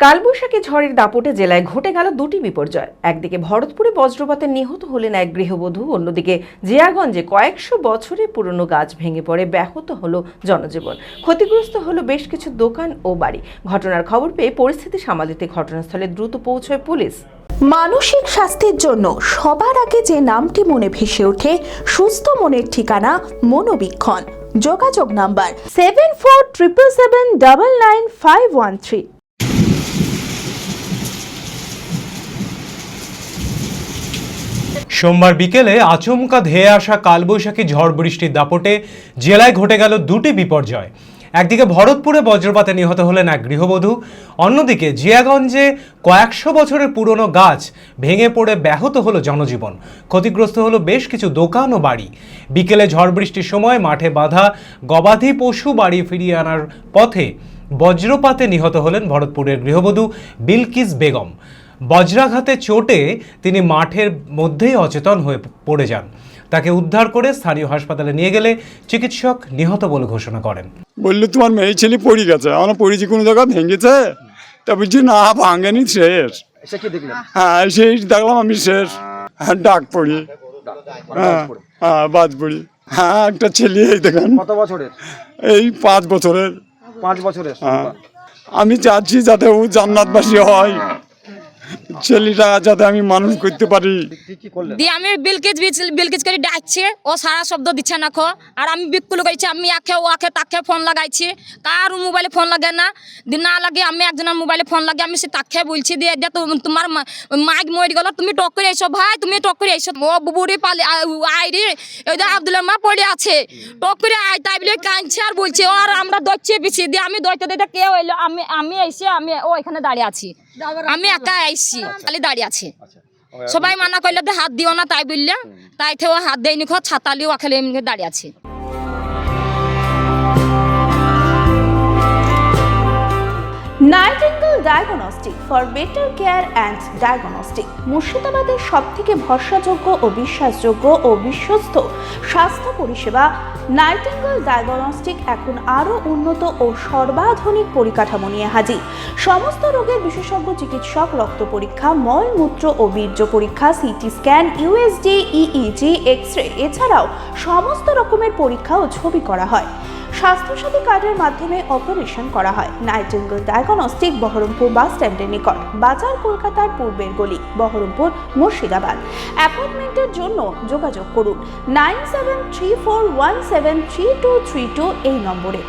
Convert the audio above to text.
কালবৈশাখী ঝড়ের দাপটে জেলায় ঘটে গেল দুটি বিপর্যয়। একদিকে ভরতপুরে বজ্রপাতে নিহত হলেন এক গৃহবধূ, অন্যদিকে জিয়াগঞ্জে কয়েকশো বছরের পুরনো গাছ ভেঙে পড়ে ব্যাহত হলো জনজীবন। ক্ষতিগ্রস্ত হলো বেশ কিছু দোকান ও বাড়ি। ঘটনার খবর পেয়ে পরিস্থিতি সামাল দিতে ঘটনাস্থলে দ্রুত পৌঁছয় পুলিশ। মানসিক স্বাস্থ্যের জন্য সবার আগে যে নামটি মনে ভেসে ওঠে, সুস্থ মনের ঠিকানা মনোবীক্ষণ। যোগাযোগ নাম্বার 7477799513। সোমবার বিকেলে আচমকা ধেয়ে আসা কালবৈশাখী ঝড় বৃষ্টির দাপটে জেলায় ঘটে গেল দুটি বিপর্যয়। একদিকে ভরতপুরে বজ্রপাতে নিহত হলেন এক গৃহবধূ, অন্যদিকে জিয়াগঞ্জে কয়েকশো বছরের পুরনো গাছ ভেঙে পড়ে ব্যাহত হলো জনজীবন। ক্ষতিগ্রস্ত হলো বেশ কিছু দোকান ও বাড়ি। বিকেলে ঝড় বৃষ্টির সময় মাঠে বাঁধা গবাদি পশু বাড়ি ফিরিয়ে আনার পথে বজ্রপাতে নিহত হলেন ভরতপুরের গৃহবধূ বিলকিস বেগম। বজ্রাঘাতে চোটে তিনি মাঠের মধ্যেই অচেতন হয়ে পড়ে যান। তাকে উদ্ধার করে স্থানীয় হাসপাতালে নিয়ে গেলে চিকিৎসক নিহত বলে ঘোষণা করেন। বললো তোমার মেয়ে ছেলে পড়ে গেছে, আমরা পড়েছি কোনো জায়গা ভেঙেছে, তা বলছি না ভাঙেনি, শেষ। হ্যাঁ সেই দেখলাম আমি শেষ। হ্যাঁ ডাক পড়ি, হ্যাঁ বাদ পড়ি। হ্যাঁ একটা ছেলে এই দেখেন। কত বছরের? এই 5 বছরের। 5 বছরের। হ্যাঁ আমি চাচ্ছি যাতে ও জান্নাতবাসী হয়, ছেলেটা যাতে আমি মানুষ করতে পারি। দিয়ে আমি বিলকিজ করে ডাকছি, ও সারা শব্দ দিচ্ছে না খো। আর আমি বিকুল করেছি, আমি আখে ও আখে তাকে ফোন লাগাইছি, কার মোবাইলে ফোন লাগে না। দিয়ে না লাগে আমি একজনের মোবাইলে ফোন লাগে, আমি সে তাকে বলছি দিয়ে তোমার মাইক মরে গেল, তুমি টক করে এসো ভাই, তুমি টক করে এসো। ও বুড়ি পালে আই রে, ওই যে আব্দুল্লাহ মা পড়ে আছে, টক করে আয়। তাই বলে কাঁদছে আর বলছে আর আমরা দইছে পিছিয়ে দিয়ে আমি দইতে দিতে কে হইলো, আমি এসে আমি ও এখানে দাঁড়িয়ে আছি, আমি একা আইসি খালি দাঁড়িয়ে আছে। সবাই মানা করলে হাত দিও না, তাই বললে তাই থেকেও হাত দেয়নি, ছাতালিও খালি এমনি দাঁড়িয়ে আছে। Nightingale diagnostic for better care and diagnostic মুর্শিদাবাদের সবথেকে ভরসাযোগ্য ও বিশ্বাসযোগ্য ও বিশ্বস্ত স্বাস্থ্য পরিষেবা নাইটিঙ্গেল ডায়াগনস্টিক এখন আরও উন্নত ও সর্বাধুনিক পরিকাঠামো নিয়ে হাজির। সমস্ত রোগের বিশেষজ্ঞ চিকিৎসক, রক্ত পরীক্ষা, মলমূত্র ও বীর্য পরীক্ষা, CT scan, USG, EEG, X-ray, এছাড়াও সমস্ত রকমের পরীক্ষা ও ছবি করা হয়। স্বাস্থ্যসাথী কার্ডের মাধ্যমে অপারেশন করা হয়। নাইটিঙ্গেল ডায়াগনস্টিক বহরমপুর বাস স্ট্যান্ডের নিকট, বাজার, কলকাতার পূর্বের গলি, বহরমপুর, মুর্শিদাবাদ। অ্যাপয়েন্টমেন্টের জন্য যোগাযোগ করুন 9734173232 এই নম্বরে।